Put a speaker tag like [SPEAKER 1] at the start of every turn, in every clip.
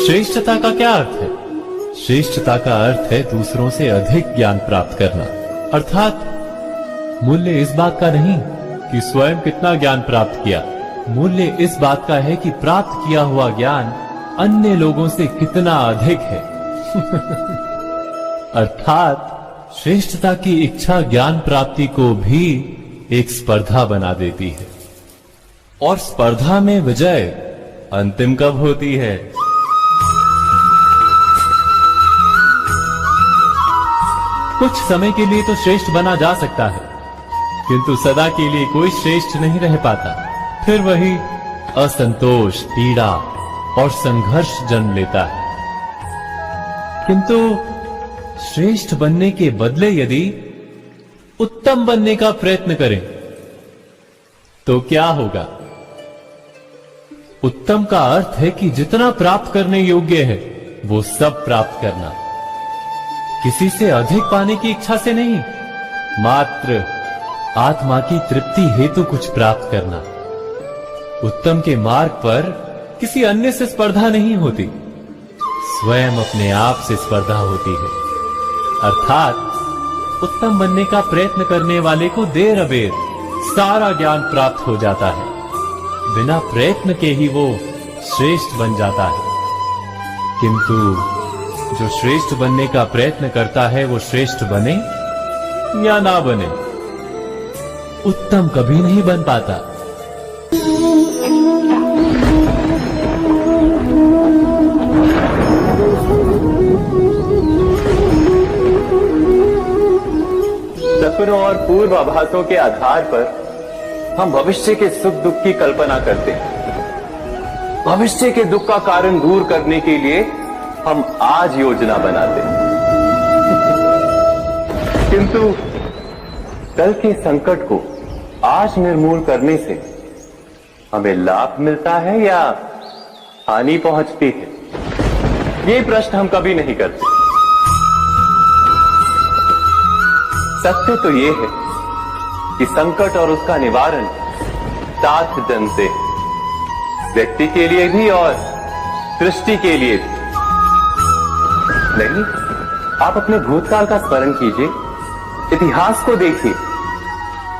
[SPEAKER 1] श्रेष्ठता का क्या अर्थ है? श्रेष्ठता का अर्थ है दूसरों से अधिक ज्ञान प्राप्त करना। अर्थात मूल्य इस बात का नहीं कि स्वयं कितना ज्ञान प्राप्त किया, मूल्य इस बात का है कि प्राप्त किया हुआ ज्ञान अन्य लोगों से कितना अधिक है। अर्थात श्रेष्ठता की इच्छा ज्ञान प्राप्ति को भी एक स्पर्धा बना देती है। और स्पर्धा में विजय अंतिम कब होती है? कुछ समय के लिए तो श्रेष्ठ बना जा सकता है, किंतु सदा के लिए कोई श्रेष्ठ नहीं रह पाता। फिर वही असंतोष, पीड़ा और संघर्ष जन्म लेता है। किंतु श्रेष्ठ बनने के बदले यदि उत्तम बनने का प्रयत्न करें तो क्या होगा? उत्तम का अर्थ है कि जितना प्राप्त करने योग्य है वो सब प्राप्त करना, किसी से अधिक पाने की इच्छा से नहीं, मात्र आत्मा की तृप्ति हेतु कुछ प्राप्त करना। उत्तम के मार्ग पर किसी अन्य से स्पर्धा नहीं होती, स्वयं अपने आप से स्पर्धा होती है। अर्थात उत्तम बनने का प्रयत्न करने वाले को देर अबेर सारा ज्ञान प्राप्त हो जाता है, बिना प्रयत्न के ही वो श्रेष्ठ बन जाता है। किंतु जो श्रेष्ठ बनने का प्रयत्न करता है वो श्रेष्ठ बने या ना बने, उत्तम कभी नहीं बन पाता।
[SPEAKER 2] सपनों और पूर्वाभासों के आधार पर हम भविष्य के सुख दुख की कल्पना करते हैं। भविष्य के दुख का कारण दूर करने के लिए हम आज योजना बनाते हैं। किंतु कल के संकट को आज निर्मूल करने से हमें लाभ मिलता है या हानि पहुंचती है, ये प्रश्न हम कभी नहीं करते। सत्य तो ये है कि संकट और उसका निवारण साथ जन से, व्यक्ति के लिए भी और सृष्टि के लिए भी। नहीं, आप अपने भूतकाल का स्मरण कीजिए, इतिहास को देखिए,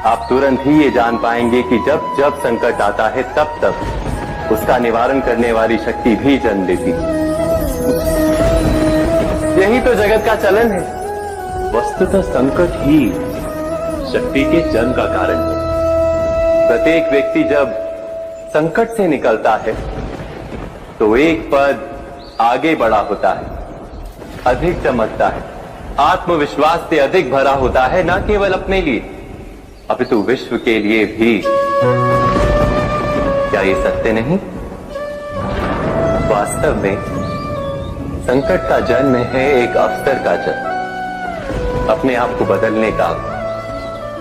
[SPEAKER 2] आप तुरंत ही ये जान पाएंगे कि जब जब संकट आता है तब तब उसका निवारण करने वाली शक्ति भी जन्म लेती है। यही तो जगत का चलन है। वस्तुतः संकट ही शक्ति के जन्म का कारण है। प्रत्येक व्यक्ति जब संकट से निकलता है तो एक पद आगे बढ़ा होता है, अधिक चमकता है, आत्मविश्वास से अधिक भरा होता है, न केवल अपने लिए अपितु विश्व के लिए भी। क्या ये सत्य नहीं? वास्तव में संकट का जन्म है एक अवसर का जन्म, अपने आप को बदलने का,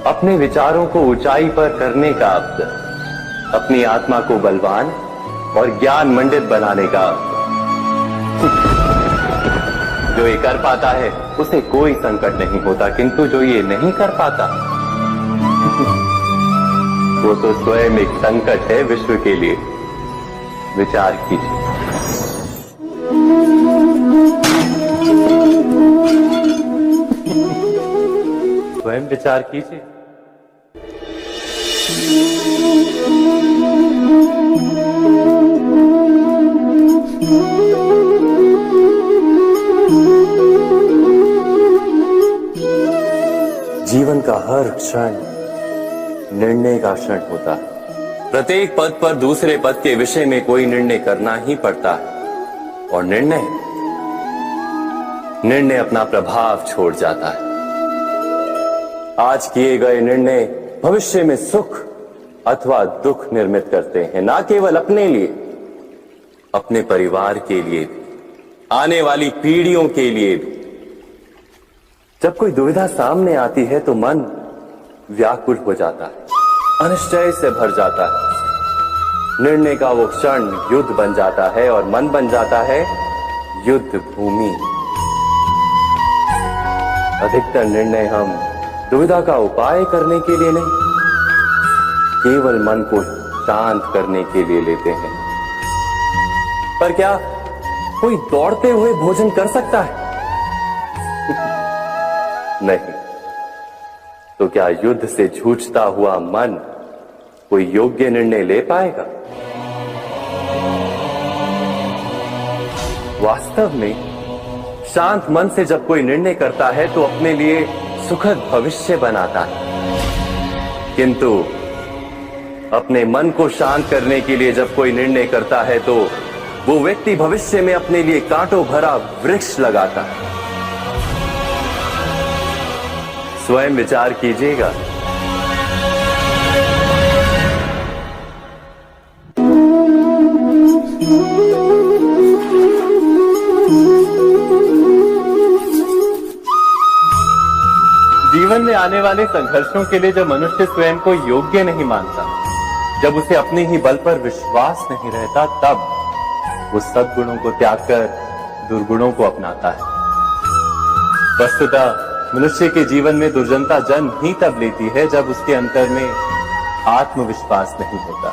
[SPEAKER 2] अपने विचारों को ऊंचाई पर करने का अवसर, अपनी आत्मा को बलवान और ज्ञान मंडित बनाने का अवसर। जो ये कर पाता है उसे कोई संकट नहीं होता, किंतु जो ये नहीं कर पाता वो तो स्वयं एक संकट है विश्व के लिए। विचार कीजिए। स्वयं विचार कीजिए। जीवन का हर क्षण निर्णय का क्षण होता है। प्रत्येक पद पर दूसरे पद के विषय में कोई निर्णय करना ही पड़ता है, और निर्णय अपना प्रभाव छोड़ जाता है। आज किए गए निर्णय भविष्य में सुख अथवा दुख निर्मित करते हैं, ना केवल अपने लिए, अपने परिवार के लिए भी, आने वाली पीढ़ियों के लिए भी। जब कोई दुविधा सामने आती है तो मन व्याकुल हो जाता है, अनिश्चय से भर जाता है। निर्णय का वो क्षण युद्ध बन जाता है और मन बन जाता है युद्ध भूमि। अधिकतर निर्णय हम दुविधा का उपाय करने के लिए नहीं, केवल मन को शांत करने के लिए लेते हैं। पर क्या कोई दौड़ते हुए भोजन कर सकता है? नहीं। तो क्या युद्ध से जूझता हुआ मन कोई योग्य निर्णय ले पाएगा? वास्तव में शांत मन से जब कोई निर्णय करता है तो अपने लिए सुखद भविष्य बनाता है, किंतु अपने मन को शांत करने के लिए जब कोई निर्णय करता है तो वो व्यक्ति भविष्य में अपने लिए कांटों भरा वृक्ष लगाता है। स्वयं विचार कीजिएगा। जीवन में आने वाले संघर्षों के लिए जब मनुष्य स्वयं को योग्य नहीं मानता, जब उसे अपने ही बल पर विश्वास नहीं रहता, तब वो सद्गुणों को त्याग कर दुर्गुणों को अपनाता है। वस्तुतः मनुष्य के जीवन में दुर्जनता जन्म ही तब लेती है जब उसके अंतर में आत्मविश्वास नहीं होता।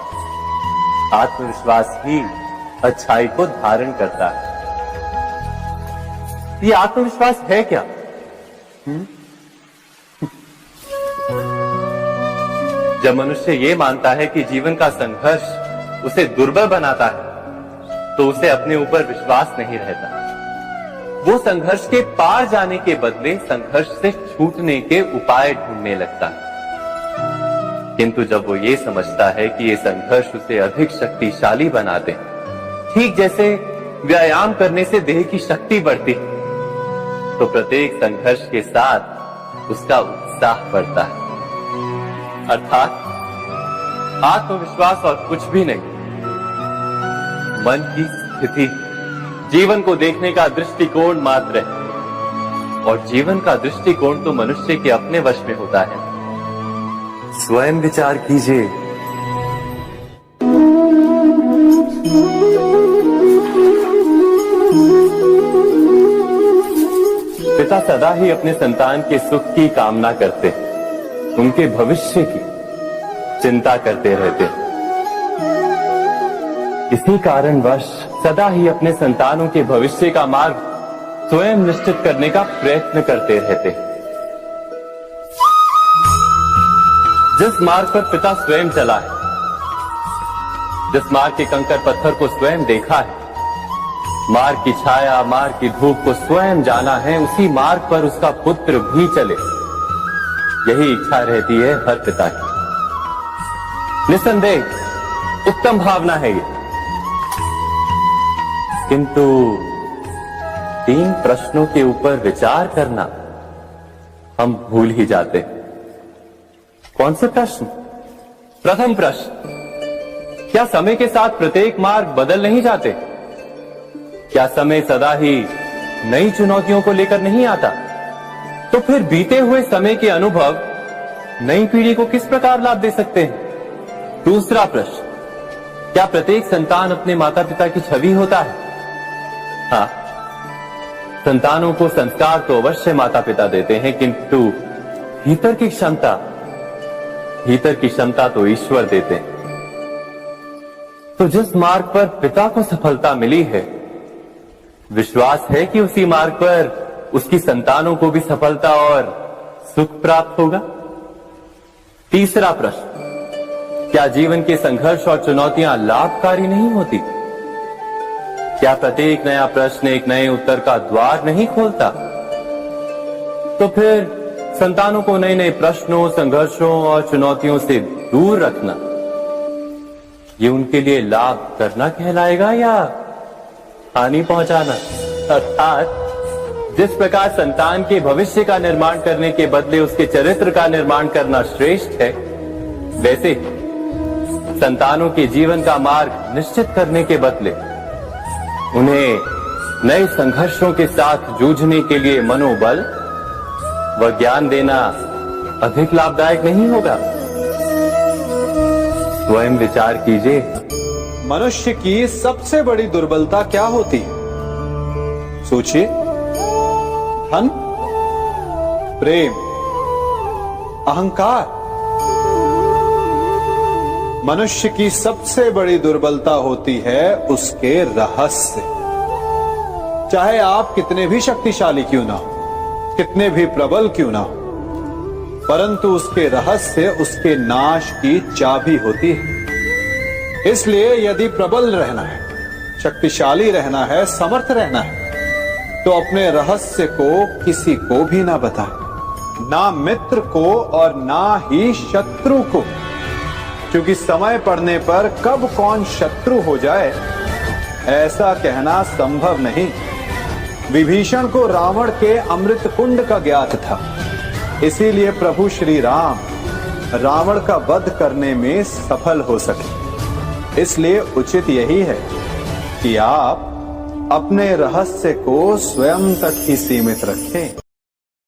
[SPEAKER 2] आत्मविश्वास ही अच्छाई को धारण करता है। ये आत्मविश्वास है क्या? जब मनुष्य ये मानता है कि जीवन का संघर्ष उसे दुर्बल बनाता है, तो उसे अपने ऊपर विश्वास नहीं रहता। वो संघर्ष के पार जाने के बदले संघर्ष से छूटने के उपाय ढूंढने लगता है। किंतु जब वो ये समझता है कि ये संघर्ष उसे अधिक शक्तिशाली बनाते हैं, ठीक जैसे व्यायाम करने से देह की शक्ति बढ़ती है, तो प्रत्येक संघर्ष के साथ उसका उत्साह बढ़ता है। अर्थात आत्मविश्वास और कुछ भी नहीं, मन की स्थिति जीवन को देखने का दृष्टिकोण मात्र है, और जीवन का दृष्टिकोण तो मनुष्य के अपने वश में होता है। स्वयं विचार कीजिए। पिता सदा ही अपने संतान के सुख की कामना करते हैं, उनके भविष्य की चिंता करते रहते हैं। इसी कारणवश सदा ही अपने संतानों के भविष्य का मार्ग स्वयं निश्चित करने का प्रयत्न करते रहते हैं। जिस मार्ग पर पिता स्वयं चला है, जिस मार्ग के कंकर पत्थर को स्वयं देखा है, मार्ग की छाया, मार्ग की धूप को स्वयं जाना है, उसी मार्ग पर उसका पुत्र भी चले, यही इच्छा रहती है हर पिता की। निस्संदेह उत्तम भावना है ये। किंतु 3 प्रश्नों के ऊपर विचार करना हम भूल ही जाते हैं। कौन से प्रश्न? प्रथम प्रश्न, क्या समय के साथ प्रत्येक मार्ग बदल नहीं जाते? क्या समय सदा ही नई चुनौतियों को लेकर नहीं आता? तो फिर बीते हुए समय के अनुभव नई पीढ़ी को किस प्रकार लाभ दे सकते हैं? दूसरा प्रश्न, क्या प्रत्येक संतान अपने माता पिता की छवि होता है? हाँ, संतानों को संस्कार तो अवश्य माता पिता देते हैं, किंतु भीतर की क्षमता तो ईश्वर देते हैं। तो जिस मार्ग पर पिता को सफलता मिली है, विश्वास है कि उसी मार्ग पर उसकी संतानों को भी सफलता और सुख प्राप्त होगा। तीसरा प्रश्न, क्या जीवन के संघर्ष और चुनौतियां लाभकारी नहीं होती? क्या प्रत्येक नया प्रश्न एक नए उत्तर का द्वार नहीं खोलता? तो फिर संतानों को नए नए प्रश्नों, संघर्षों और चुनौतियों से दूर रखना, ये उनके लिए लाभ करना कहलाएगा या हानि पहुंचाना? अर्थात जिस प्रकार संतान के भविष्य का निर्माण करने के बदले उसके चरित्र का निर्माण करना श्रेष्ठ है, वैसे संतानों के जीवन का मार्ग निश्चित करने के बदले उन्हें नए संघर्षों के साथ जूझने के लिए मनोबल व ज्ञान देना अधिक लाभदायक नहीं होगा? स्वयं विचार कीजिए।
[SPEAKER 3] मनुष्य की सबसे बड़ी दुर्बलता क्या होती है? सोचिए। धन, प्रेम, अहंकार। मनुष्य की सबसे बड़ी दुर्बलता होती है उसके रहस्य। चाहे आप कितने भी शक्तिशाली क्यों ना हो, कितने भी प्रबल क्यों ना हो, परंतु उसके रहस्य उसके नाश की चाबी होती है। इसलिए यदि प्रबल रहना है, शक्तिशाली रहना है, समर्थ रहना है, तो अपने रहस्य को किसी को भी ना बताए, ना मित्र को और ना ही शत्रु को, क्योंकि समय पड़ने पर कब कौन शत्रु हो जाए ऐसा कहना संभव नहीं। विभीषण को रावण के अमृत कुंड का ज्ञात था, इसीलिए प्रभु श्री राम रावण का वध करने में सफल हो सके। इसलिए उचित यही है कि आप अपने रहस्य को स्वयं तक ही सीमित रखें।